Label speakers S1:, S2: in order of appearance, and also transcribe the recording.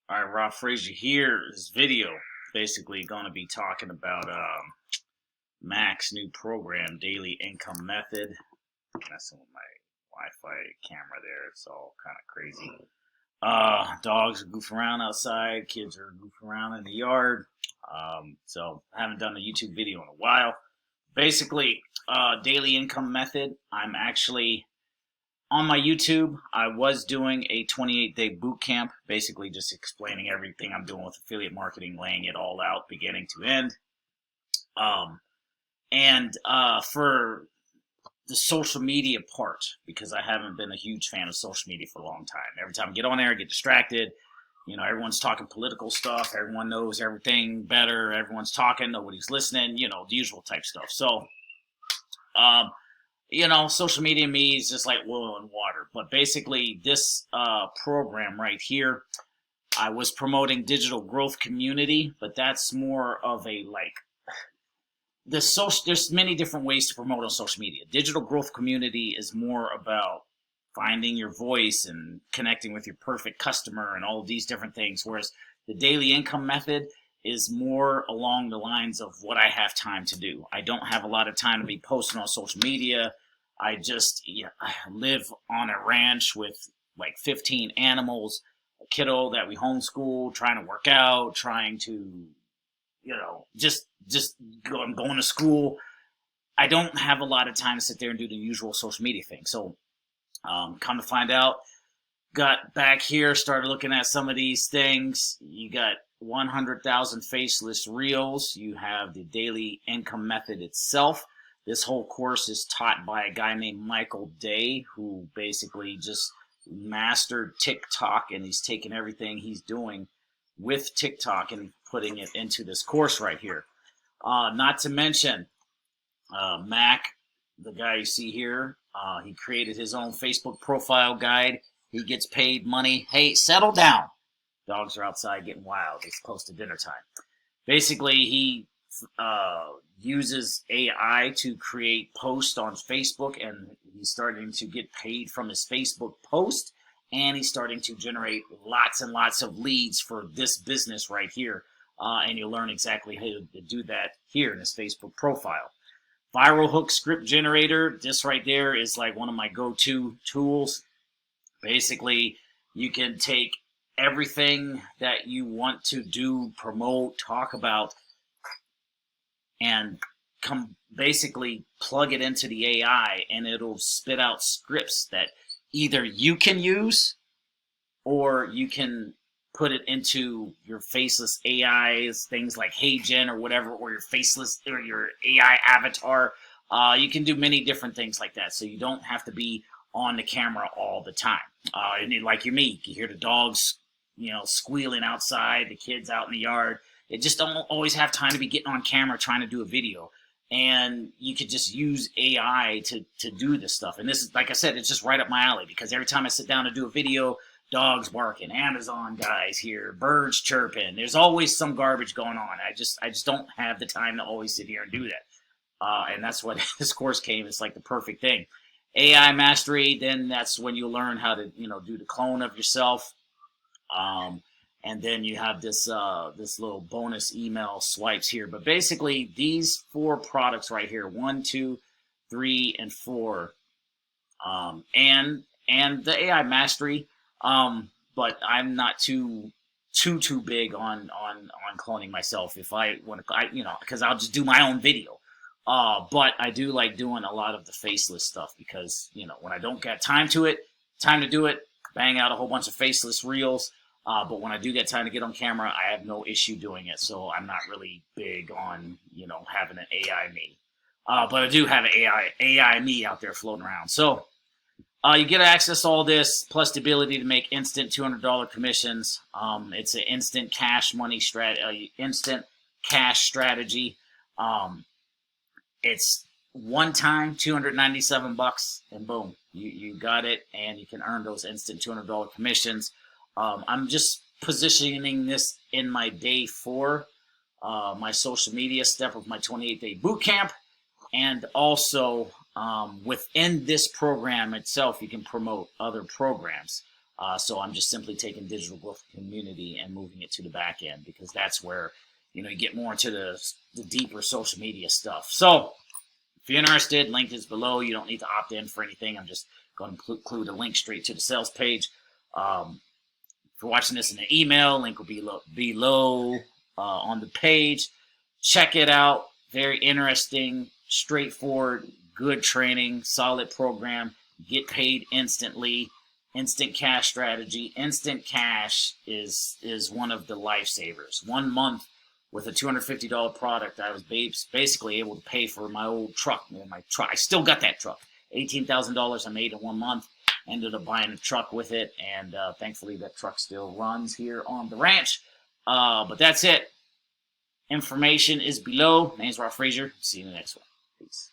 S1: All right, Rob Frazier here. This video basically going to be talking about Mack's new program, Daily Income Method. Messing with my Wi-Fi camera there. It's all kind of crazy. Dogs are goofing around outside. Kids are goofing around in the yard. So I haven't done a YouTube video in a while. Basically, Daily Income Method. I'm actually on my YouTube. I was doing a 28-day boot camp, basically just explaining everything I'm doing with affiliate marketing, laying it all out, beginning to end. For the social media part, because I haven't been a huge fan of social media for a long time. Every time I get on there, I get distracted. You know, everyone's talking political stuff. Everyone knows everything better. Everyone's talking. Nobody's listening. You know, the usual type stuff. So, social media to me is just like oil and water. But basically, this program right here, I was promoting digital growth community, but that's more of a there's many different ways to promote on social media. Digital growth community is more about finding your voice and connecting with your perfect customer and all of these different things. Whereas the daily income method is more along the lines of what I have time to do. I don't have a lot of time to be posting on social media. I live on a ranch with like 15 animals, a kiddo that we homeschool, trying to work out, trying to, I'm going to school. I don't have a lot of time to sit there and do the usual social media thing. So, come to find out, got back here, started looking at some of these things. You got 100,000 faceless reels. You have the daily income method itself. This whole course is taught by a guy named Michael Day, who basically just mastered TikTok, and he's taken everything he's doing with TikTok and putting it into this course right here. Not to mention, Mack, the guy you see here, he created his own Facebook profile guide. He gets paid money. Hey, settle down. Dogs are outside getting wild. It's close to dinner time. Basically, he uses AI to create posts on Facebook, and he's starting to get paid from his Facebook post, and he's starting to generate lots and lots of leads for this business right here. And you'll learn exactly how to do that here in his Facebook profile. Viral hook script generator. This right there is like one of my go-to tools. Basically, you can take everything that you want to do, promote, talk about, and basically plug it into the AI, and it'll spit out scripts that either you can use or you can put it into your faceless AIs, things like HeyGen or whatever, or your faceless or your AI avatar. You can do many different things like that, so you don't have to be on the camera all the time. And like me, you hear the dogs, squealing outside, the kids out in the yard. It just don't always have time to be getting on camera trying to do a video. And you could just use AI to do this stuff. And this is, like I said, it's just right up my alley, because every time I sit down to do a video, dogs barking, Amazon guys here, birds chirping. There's always some garbage going on. I just don't have the time to always sit here and do that. And that's what this course came. It's like the perfect thing. AI mastery, then that's when you learn how to, do the clone of yourself. And then you have this little bonus email swipes here. But basically, these 4 products right here, 1, 2, 3, and 4, and the AI mastery. But I'm not too big on cloning myself. If I want to, because I'll just do my own video. But I do like doing a lot of the faceless stuff, because when I don't get time to do it, bang out a whole bunch of faceless reels. But when I do get time to get on camera, I have no issue doing it. So I'm not really big on, having an AI me. But I do have an AI me out there floating around. So you get access to all this, plus the ability to make instant $200 commissions. It's an instant cash strategy. It's one time $297, and boom, you got it, and you can earn those instant $200 commissions. I'm just positioning this in my day 4, my social media step of my 28-day boot camp. And also within this program itself, you can promote other programs. So I'm just simply taking digital growth community and moving it to the back end, because that's where, you get more into the deeper social media stuff. So if you're interested, link is below. You don't need to opt in for anything. I'm just going to include a link straight to the sales page. If you're watching this in an email, link will be below on the page. Check it out. Very interesting, straightforward, good training, solid program. Get paid instantly. Instant cash strategy. Instant cash is one of the lifesavers. 1 month with a $250 product, I was basically able to pay for my old truck. I still got that truck. $18,000 I made in 1 month. Ended up buying a truck with it, and thankfully that truck still runs here on the ranch. But that's it. Information is below. My name's Rob Frazier. See you in the next one. Peace.